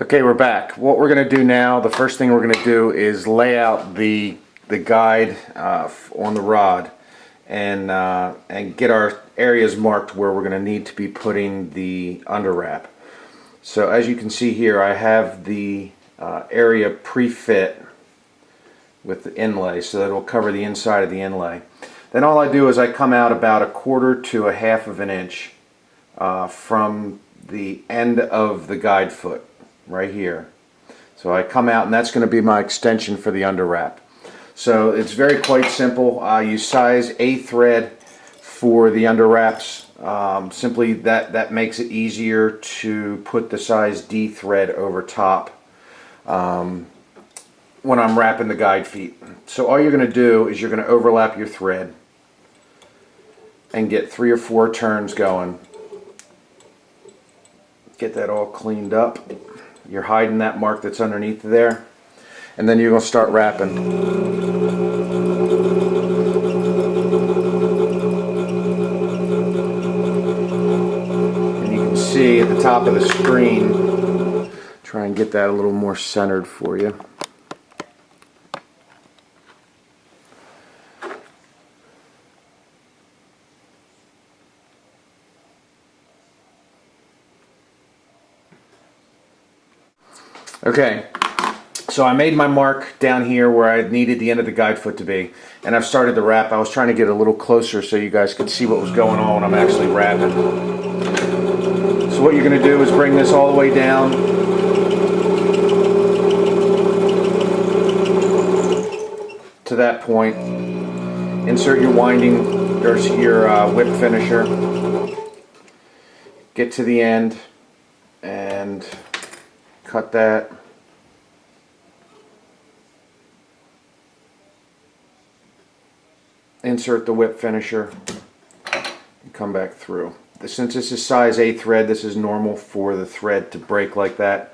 Okay, we're back. What we're going to do now, the first thing we're going to do is lay out the guide on the rod and get our areas marked where we're going to need to be putting the underwrap. So as you can see here, I have the area pre-fit with the inlay so that it will cover the inside of the inlay. Then all I do is I come out about 1/4 to 1/2 of an inch from the end of the guide foot right here. So I come out, and that's going to be my extension for the underwrap. So it's quite simple. You size a thread for the underwraps. Simply that makes it easier to put the size D thread over top when I'm wrapping the guide feet. So all you're going to do is you're going to overlap your thread and get 3 or 4 turns going. Get that all cleaned up. You're hiding that mark that's underneath there, and then you're going to start wrapping. And you can see at the top of the screen, try and get that a little more centered for you. Okay, so I made my mark down here where I needed the end of the guide foot to be, and I've started the wrap. I was trying to get a little closer so you guys could see what was going on when I'm actually wrapping. So what you're going to do is bring this all the way down. To that point, insert your winding, or your whip finisher, get to the end, and cut that. Insert the whip finisher and come back through. Since this is size A thread, this is normal for the thread to break like that.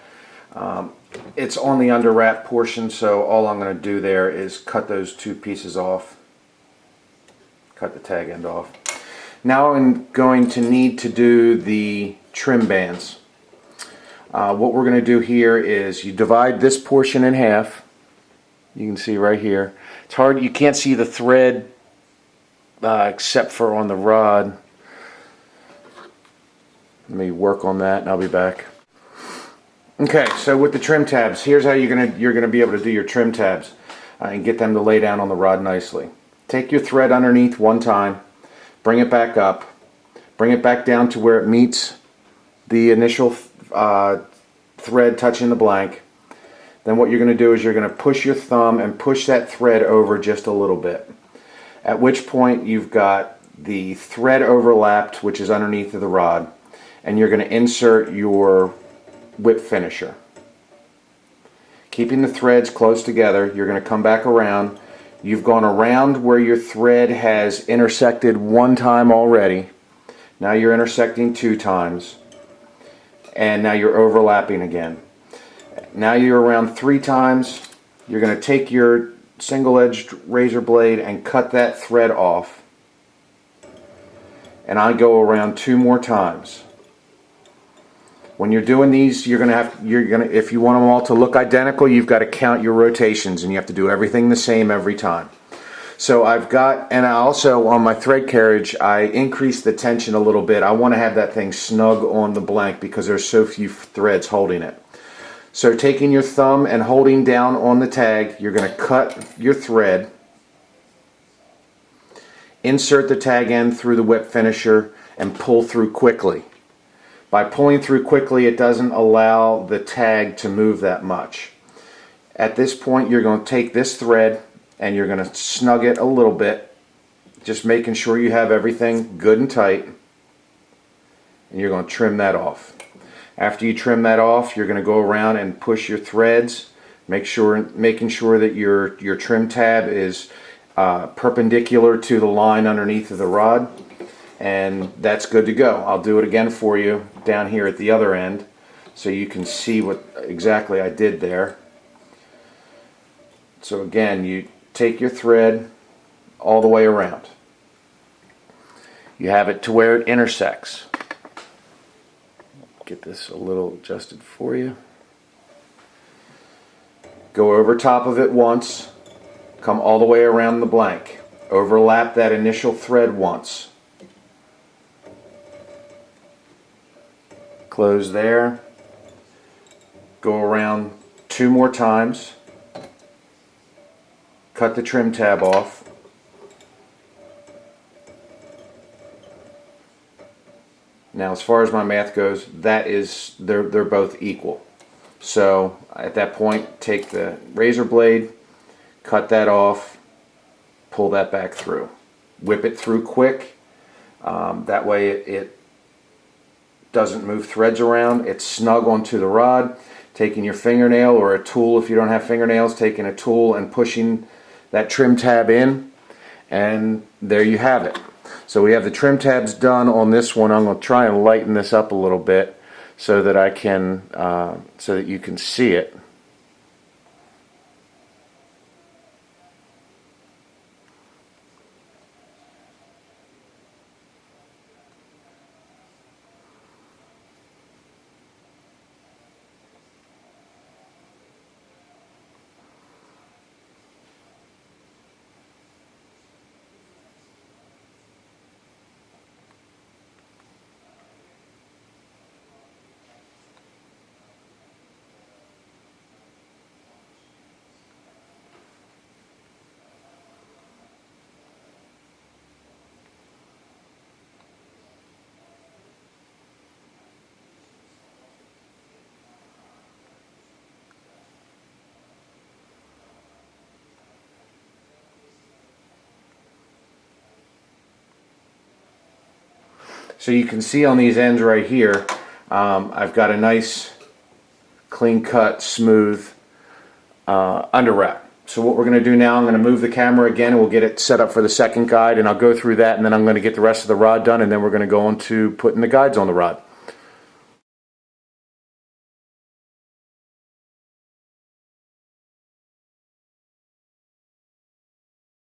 It's on the underwrap portion, so all I'm going to do there is cut those 2 pieces off. Cut the tag end off. Now I'm going to need to do the trim bands. What we're going to do here is you divide this portion in half. You can see right here. It's hard, you can't see the thread except for on the rod. Let me work on that and I'll be back. Okay, so with the trim tabs, here's how you're gonna be able to do your trim tabs and get them to lay down on the rod nicely. Take your thread underneath one time, bring it back up, bring it back down to where it meets the initial thread touching the blank. Then what you're going to do is you're going to push your thumb and push that thread over just a little bit. At which point you've got the thread overlapped, which is underneath of the rod, and you're going to insert your whip finisher. Keeping the threads close together, you're going to come back around. You've gone around where your thread has intersected 1 time already. Now you're intersecting 2 times. And now you're overlapping again. Now you're around 3 times. You're going to take your single-edged razor blade and cut that thread off. And I go around 2 more times. When you're doing these, if you want them all to look identical, you've got to count your rotations, and you have to do everything the same every time. So and I also, on my thread carriage, I increased the tension a little bit. I want to have that thing snug on the blank because there's so few threads holding it. So taking your thumb and holding down on the tag, you're going to cut your thread, insert the tag end through the whip finisher, and pull through quickly. By pulling through quickly, it doesn't allow the tag to move that much. At this point, you're going to take this thread and you're going to snug it a little bit, just making sure you have everything good and tight, and you're going to trim that off. After you trim that off, you're going to go around and push your threads, making sure that your trim tab is perpendicular to the line underneath of the rod, and that's good to go. I'll do it again for you down here at the other end so you can see what exactly I did there. So again, you take your thread all the way around. You have it to where it intersects. Get this a little adjusted for you. Go over top of it once, come all the way around the blank. Overlap that initial thread once. Close there. Go around 2 more times. Cut the trim tab off. Now as far as my math goes, they're both equal. So at that point, take the razor blade, cut that off, pull that back through. Whip it through quick. That way it doesn't move threads around. It's snug onto the rod. Taking your fingernail or a tool, if you don't have fingernails, taking a tool and pushing that trim tab in, and there you have it. So we have the trim tabs done on this one. I'm going to try and lighten this up a little bit so that I can, so that you can see it. So you can see on these ends right here, I've got a nice clean cut, smooth underwrap. So what we're going to do now, I'm going to move the camera again and we'll get it set up for the second guide, and I'll go through that, and then I'm going to get the rest of the rod done, and then we're going to go on to putting the guides on the rod.